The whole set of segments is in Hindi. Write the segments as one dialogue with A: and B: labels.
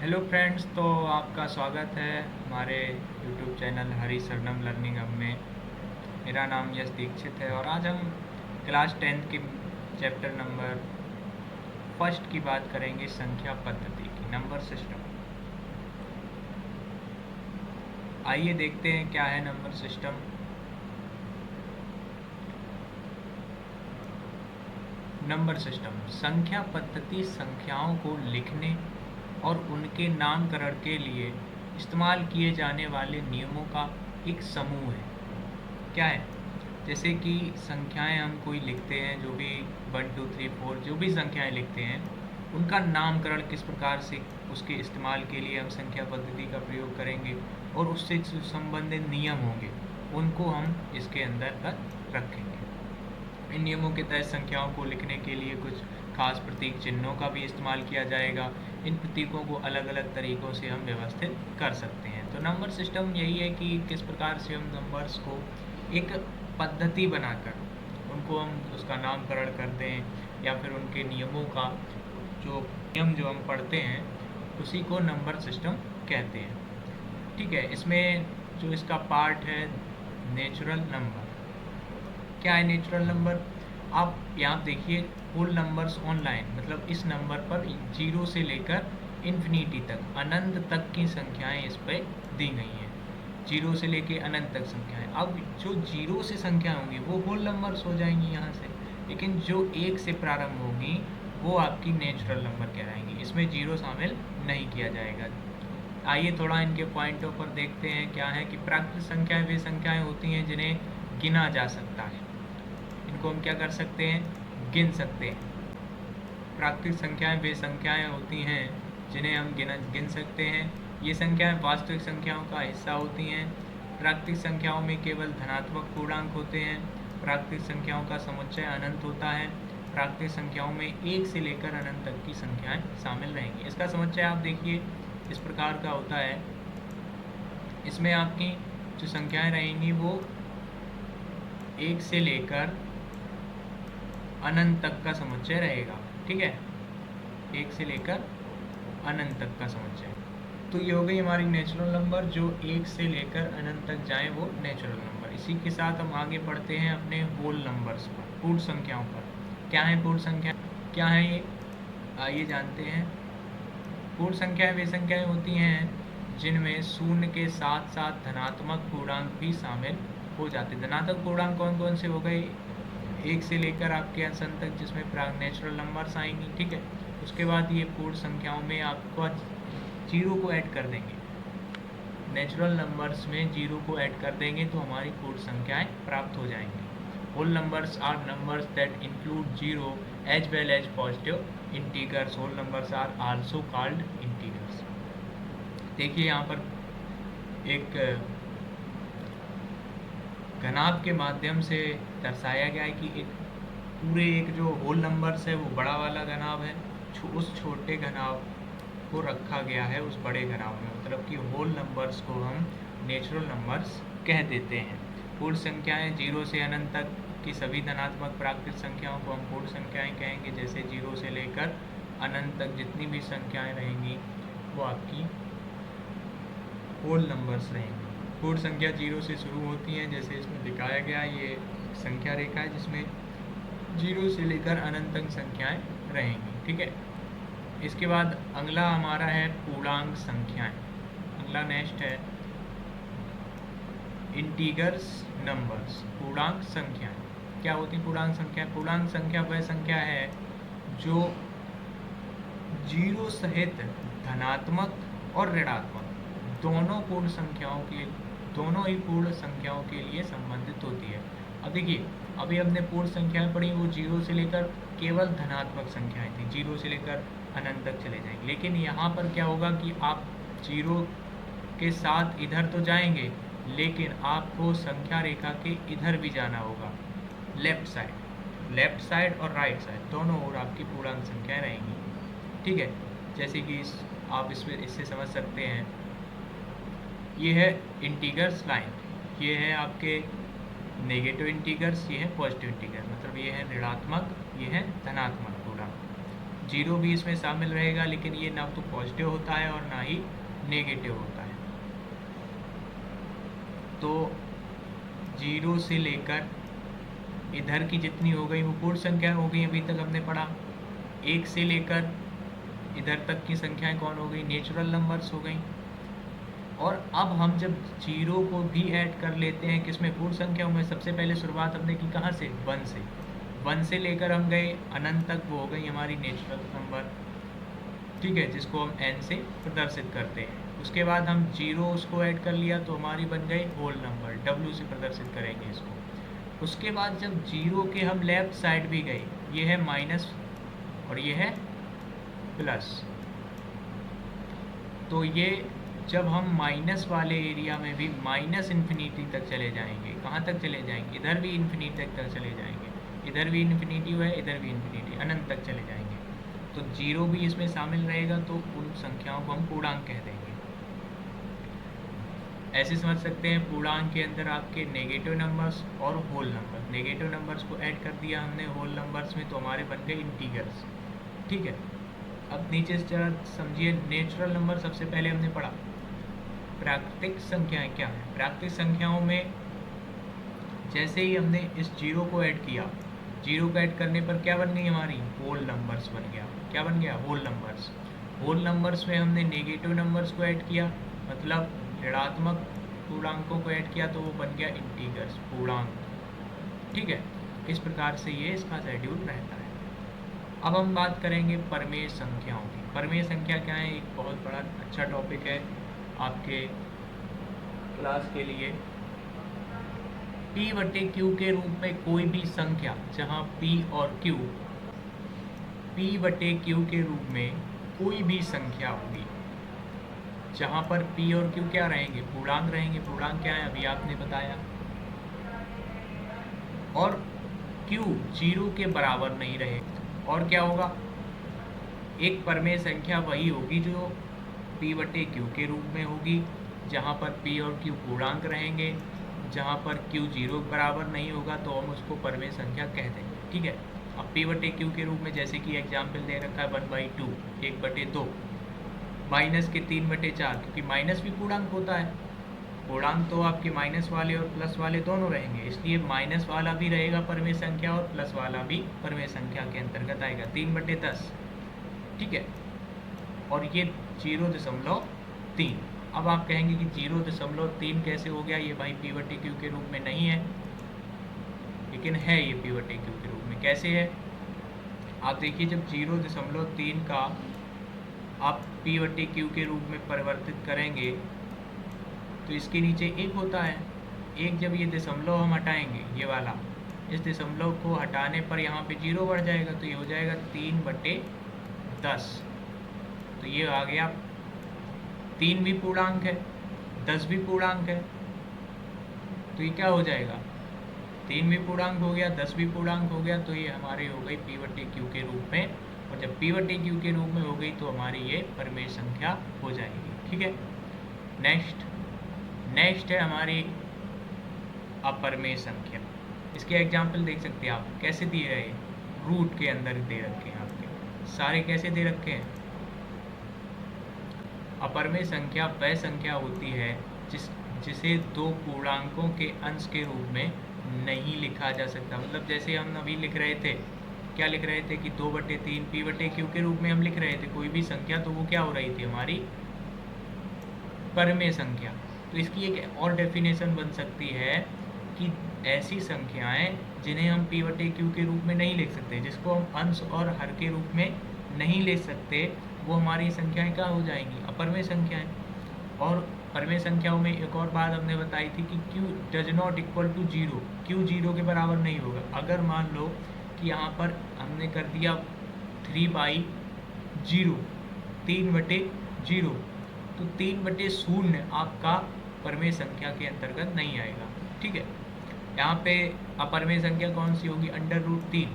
A: हेलो फ्रेंड्स, तो आपका स्वागत है हमारे यूट्यूब चैनल हरी सरनम लर्निंग हब में। मेरा नाम यश दीक्षित है और आज हम क्लास 10th की चैप्टर नंबर फर्स्ट की बात करेंगे, संख्या पद्धति की, नंबर सिस्टम। आइए देखते हैं क्या है नंबर सिस्टम। नंबर सिस्टम संख्या पद्धति संख्याओं को लिखने और उनके नामकरण के लिए इस्तेमाल किए जाने वाले नियमों का एक समूह है। क्या है? जैसे कि संख्याएं हम कोई लिखते हैं, जो भी 1 2 3 4 जो भी संख्याएं लिखते हैं, उनका नामकरण किस प्रकार से, उसके इस्तेमाल के लिए हम संख्या पद्धति का प्रयोग करेंगे और उससे जो संबंधित नियम होंगे उनको हम इसके अंदर रखेंगे। इन नियमों के तहत संख्याओं को लिखने के लिए कुछ खास प्रतीक चिन्हों का भी इस्तेमाल किया जाएगा। इन प्रतीकों को अलग अलग तरीक़ों से हम व्यवस्थित कर सकते हैं। तो नंबर सिस्टम यही है कि किस प्रकार से हम नंबर्स को एक पद्धति बनाकर उनको हम उसका नामकरण करते हैं या फिर उनके नियमों का जो नियम जो हम पढ़ते हैं उसी को नंबर सिस्टम कहते हैं। ठीक है, इसमें जो इसका पार्ट है नेचुरल नंबर। क्या है नेचुरल नंबर? आप यहाँ देखिए, होल नंबर्स ऑनलाइन, मतलब इस नंबर पर 0 से लेकर इन्फिनिटी तक, अनंत तक की संख्याएं इस पर दी गई हैं। 0 से लेकर अनंत तक संख्याएं। अब जो 0 से संख्या होंगी वो होल नंबर्स हो जाएंगी यहाँ से, लेकिन जो 1 से प्रारंभ होंगी वो आपकी नेचुरल नंबर कहलाएंगी। इसमें 0 शामिल नहीं किया जाएगा। आइए थोड़ा इनके पॉइंटों पर देखते हैं। क्या है कि प्राकृतिक संख्याएं वे संख्याएं होती हैं जिन्हें गिना जा सकता है। इनको हम क्या कर सकते हैं? गिन सकते हैं। प्राकृतिक संख्याएं वे संख्याएं होती हैं जिन्हें हम गिन सकते हैं। ये संख्याएं वास्तविक संख्याओं का हिस्सा होती हैं। प्राकृतिक संख्याओं में केवल धनात्मक पूर्णांक होते हैं। प्राकृतिक संख्याओं का समुच्चय अनंत होता है। प्राकृतिक संख्याओं में 1 से लेकर अनंत तक की संख्याएं शामिल रहेंगी। इसका समुच्चय आप देखिए इस प्रकार का होता है। इसमें आपकी जो संख्याएं रहेंगी वो 1 से लेकर अनंत तक का समुच्चय रहेगा। ठीक है, 1 से लेकर अनंत तक का समुच्चय। तो ये हो गई हमारी नेचुरल नंबर। जो 1 से लेकर अनंत तक जाए वो नेचुरल नंबर। इसी के साथ हम आगे बढ़ते हैं अपने होल नंबर्स पर, पूर्ण संख्याओं पर। क्या है पूर्ण संख्या? क्या है ये? आइए जानते हैं। पूर्ण संख्याएं वे संख्याएं होती हैं जिनमें शून्य के साथ साथ धनात्मक पूर्णांक भी शामिल हो जाते हैं। धनात्मक पूर्णांक कौन कौन से हो गए? 1 से लेकर आपके अंश तक, जिसमें नेचुरल नंबर्स आएंगी। ठीक है, उसके बाद ये पूर्ण संख्याओं में आपको 0 को ऐड कर देंगे। नेचुरल नंबर्स में 0 को ऐड कर देंगे तो हमारी पूर्ण संख्याएं प्राप्त हो जाएंगी। Whole numbers are numbers that include 0 as well as positive integers. Whole numbers are also called integers. देखिए यहाँ पर एक घनाभ के माध्यम से दर्शाया गया है कि एक जो होल नंबर्स है वो बड़ा वाला घनाभ है, उस छोटे घनाभ को रखा गया है उस बड़े घनाभ में। मतलब कि होल नंबर्स को हम नेचुरल नंबर्स कह देते हैं। पूर्ण संख्याएं 0 से अनंत तक की सभी धनात्मक प्राकृतिक संख्याओं को हम पूर्ण संख्याएं कहेंगे। जैसे 0 से लेकर अनंत तक जितनी भी संख्याएं रहेंगी वो आपकी होल नंबर्स रहेंगी। पूर्ण संख्या 0 से शुरू होती हैं, जैसे इसमें दिखाया गया। ये संख्या रेखा है जिसमें 0 से लेकर अनंत तक संख्याएं रहेंगी। ठीक है, इसके बाद अगला हमारा है पूर्णांक संख्याएं। अगला नेक्स्ट है इंटीगर्स नंबर्स, पूर्णांक संख्याएं। क्या होती पूर्णांक संख्या? पूर्णांक संख्या वह संख्या है जो 0 सहित धनात्मक और ऋणात्मक दोनों ही पूर्ण संख्याओं के लिए संबंधित होती है। अब देखिए, अभी हमने पूर्ण संख्याएं पढ़ी, वो 0 से लेकर केवल धनात्मक संख्याएं थी, 0 से लेकर अनंत तक चले जाएंगे। लेकिन यहाँ पर क्या होगा कि आप 0 के साथ इधर तो जाएंगे, लेकिन आपको संख्या रेखा के इधर भी जाना होगा। लेफ्ट साइड और राइट साइड दोनों ओर आपकी पूर्णांक संख्याएं रहेंगी। ठीक है, जैसे कि आप इससे समझ सकते हैं। ये है इंटीगर्स लाइन, ये है आपके नेगेटिव इंटीगर्स, ये है पॉजिटिव इंटीगर। मतलब ये है ऋणात्मक, ये है धनात्मक पूर्णांक। जीरो भी इसमें शामिल रहेगा, लेकिन ये ना तो पॉजिटिव होता है और ना ही नेगेटिव होता है। तो जीरो से लेकर इधर की जितनी हो गई वो पूर्ण संख्या हो गई, अभी तक हमने पढ़ा। एक से लेकर इधर तक की संख्याएं कौन हो गई, नेचुरल नंबर्स हो गई। और अब हम जब जीरो को भी ऐड कर लेते हैं किसमें, पूर्ण संख्याओं में, सबसे पहले शुरुआत हमने की कहाँ से, वन से। वन से लेकर हम गए अनंत तक, वो हो गई हमारी नेचुरल नंबर, ठीक है, जिसको हम एन से प्रदर्शित करते हैं। उसके बाद हम जीरो उसको ऐड कर लिया तो हमारी बन गई होल नंबर, डब्ल्यू से प्रदर्शित करेंगे इसको। उसके बाद जब जीरो के हम लेफ्ट साइड भी गए, ये है माइनस और ये है प्लस, तो ये जब हम माइनस वाले एरिया में भी माइनस इन्फिनिटी तक चले जाएंगे, कहाँ तक चले जाएंगे, इधर भी इन्फिनिटी तक चले जाएंगे, इधर भी इन्फिनिटी है, इधर भी इन्फिनिटी, अनंत तक चले जाएंगे। तो जीरो भी इसमें शामिल रहेगा, तो उन संख्याओं को हम पूर्णांक कह देंगे। ऐसे समझ सकते हैं पूर्णांक के अंदर आपके नेगेटिव नंबर्स और होल नंबर, नेगेटिव नंबर्स को ऐड कर दिया हमने होल नंबर्स में, तो हमारे बन गए इंटीगर्स, ठीक है। अब नीचे से जरा समझिए, नेचुरल नंबर सबसे पहले हमने पढ़ा। प्राकृतिक संख्याएं क्या है, प्राकृतिक संख्याओं में जैसे ही हमने इस जीरो को ऐड किया, जीरो को ऐड करने पर क्या बन गई हमारी, होल नंबर्स बन गया। क्या बन गया, होल नंबर्स। होल नंबर्स में हमने नेगेटिव नंबर्स को ऐड किया, मतलब ऋणात्मक पूर्णांकों को ऐड किया, तो वो बन गया इंटीगर्स, पूर्णांक, ठीक है। इस प्रकार से ये इसका शेड्यूल रहता है। अब हम बात करेंगे परमेय संख्याओं की। परमेय संख्या क्या है, एक बहुत बड़ा अच्छा टॉपिक है आपके क्लास के लिए। P/Q के रूप में कोई भी संख्या, जहाँ P और Q, P/Q के रूप में कोई भी संख्या होगी जहाँ पर P और Q क्या रहेंगे, पूर्णांक रहेंगे। पूर्णांक क्या है, अभी आपने बताया। और Q जीरो के बराबर नहीं रहे, और क्या होगा, एक परमेय संख्या वही होगी जो P/Q के रूप में होगी, जहाँ पर P और Q पूर्णांक रहेंगे। जहाँ पर Q जीरो के बराबर नहीं होगा तो हम उसको परमेय संख्या कह देंगे, ठीक है। अब P/Q के रूप में जैसे कि एग्जाम्पल दे रखा है 1/2, 1/2, माइनस के 3/4, क्योंकि माइनस भी पूर्णांक होता है। पूर्णांक तो आपके माइनस वाले और प्लस वाले दोनों रहेंगे, इसलिए माइनस वाला भी रहेगा परमेय संख्या और प्लस वाला भी परमेय संख्या के अंतर्गत आएगा, 3/10, ठीक है। और ये 0.3। अब आप कहेंगे कि 0.3 कैसे हो गया, ये भाई P/Q के रूप में नहीं है, लेकिन है ये P/Q के रूप में। कैसे है, आप देखिए, जब 0.3 का आप P/Q के रूप में परिवर्तित करेंगे तो इसके नीचे एक होता है, एक जब ये दशमलव हम हटाएंगे, ये वाला, इस दशमलव को हटाने पर यहाँ पे जीरो बढ़ जाएगा, तो ये हो जाएगा 3/10। तो ये आ गया, 3 भी पूर्णांक है, 10 भी पूर्णांक है, तो ये क्या हो जाएगा, 3 भी पूर्णांक हो गया, 10 भी पूर्णांक हो गया, तो ये हमारी हो गई P/Q के रूप में। और जब P/Q के रूप में हो गई तो हमारी ये परमेय संख्या हो जाएगी, ठीक है। नेक्स्ट है हमारी अपरमेय संख्या। इसके एग्जाम्पल देख सकते हैं आप, कैसे दिए रहे, रूट के अंदर दे रखे हैं आपके, सारे कैसे दे रखे हैं। अपरमेय संख्या वह संख्या होती है जिसे दो पूर्णांकों के अंश के रूप में नहीं लिखा जा सकता। मतलब जैसे हम अभी लिख रहे थे, क्या लिख रहे थे कि 2/3 P/Q के रूप में हम लिख रहे थे कोई भी संख्या, तो वो क्या हो रही थी, हमारी परमेय संख्या। तो इसकी एक और डेफिनेशन बन सकती है कि ऐसी संख्याएं जिन्हें हम P/Q के रूप में नहीं लिख सकते, जिसको हम अंश और हर के रूप में नहीं ले सकते, वो हमारी संख्याएं क्या हो जाएंगी, अपरमेय संख्याएं। और परमेय संख्याओं में एक और बात हमने बताई थी कि Q does not equal to zero, Q zero के बराबर नहीं होगा। अगर मान लो कि यहाँ पर हमने कर दिया 3/0, 3/0, तो 3/0 आपका परमेय संख्या के अंतर्गत नहीं आएगा, ठीक है। यहाँ पे अपरमेय संख्या कौन सी होगी, √3।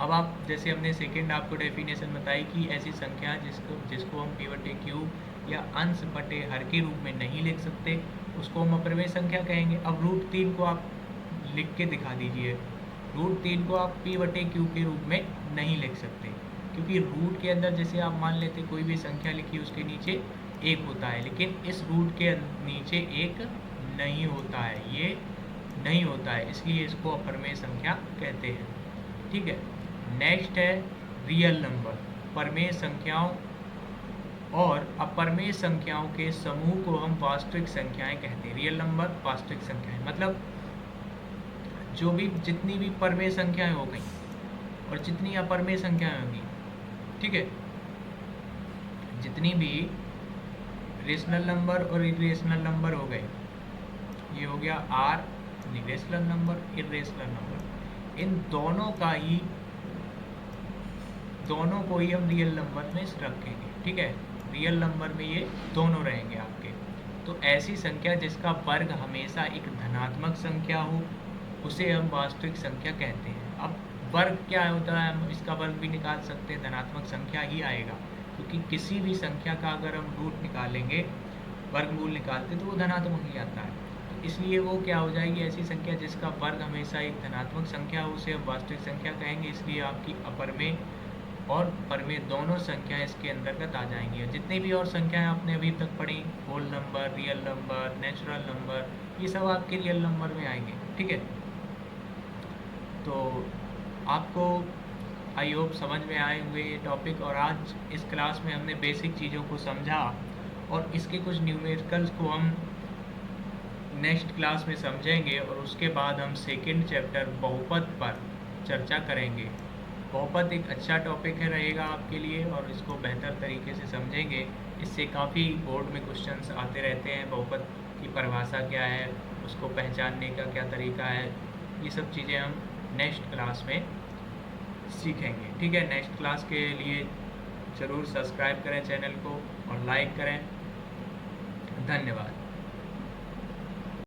A: अब आप जैसे हमने सेकेंड आपको डेफिनेशन बताई कि ऐसी संख्या जिसको हम P/Q या अंश बटे हर के रूप में नहीं लिख सकते, उसको हम अपरमेय संख्या कहेंगे। अब √3 को आप लिख के दिखा दीजिए, √3 को आप P/Q के रूप में नहीं लिख सकते, क्योंकि रूट के अंदर जैसे आप मान लेते कोई भी संख्या लिखी उसके नीचे एक होता है, लेकिन इस रूट के नीचे एक नहीं होता है, ये नहीं होता है, इसलिए इसको अपरमेय संख्या कहते हैं। ठीक है, नेक्स्ट है रियल नंबर। परमेय संख्याओं और अपरमेय संख्याओं के समूह को हम वास्तविक संख्याएं कहते हैं। रियल नंबर वास्तविक संख्याएं मतलब जो भी जितनी भी परमेय संख्याएं हो गई और जितनी अपरमेय संख्याएं होंगी, ठीक है, जितनी भी रेशनल नंबर और इरेशनल नंबर हो गए, ये हो गया R rational number irrational number, इन दोनों को ही हम रियल नंबर में रखेंगे। ठीक है, रियल नंबर में ये दोनों रहेंगे आपके। तो ऐसी संख्या जिसका वर्ग हमेशा एक धनात्मक संख्या हो उसे हम वास्तविक संख्या कहते हैं। अब वर्ग क्या होता है, हम इसका वर्ग भी निकाल सकते हैं, धनात्मक संख्या ही आएगा, क्योंकि किसी भी संख्या का अगर हम रूट निकालेंगे, वर्गमूल निकालते तो वो धनात्मक ही आता है। तो इसलिए वो क्या हो जाएगी, ऐसी संख्या जिसका वर्ग हमेशा एक धनात्मक संख्या हो उसे हम वास्तविक संख्या कहेंगे। इसलिए आपकी अपरमेय और परमेय दोनों संख्याएं इसके अंतर्गत आ जाएंगी। और जितनी भी और संख्याएं आपने अभी तक पढ़ी, whole number, real number, natural number, ये सब आपके रियल नंबर में आएंगे। ठीक है, तो आपको आई होप समझ में आए होंगे ये टॉपिक। और आज इस क्लास में हमने बेसिक चीज़ों को समझा और इसके कुछ न्यूमेरिकल्स को हम नेक्स्ट क्लास में समझेंगे और उसके बाद हम सेकंड चैप्टर बहुपद पर चर्चा करेंगे। बहुपद एक अच्छा टॉपिक है रहेगा आपके लिए और इसको बेहतर तरीके से समझेंगे। इससे काफ़ी बोर्ड में क्वेश्चंस आते रहते हैं। बहुपद की परिभाषा क्या है, उसको पहचानने का क्या तरीका है, ये सब चीज़ें हम नेक्स्ट क्लास में सीखेंगे। ठीक है, नेक्स्ट क्लास के लिए ज़रूर सब्सक्राइब करें चैनल को और लाइक करें। धन्यवाद।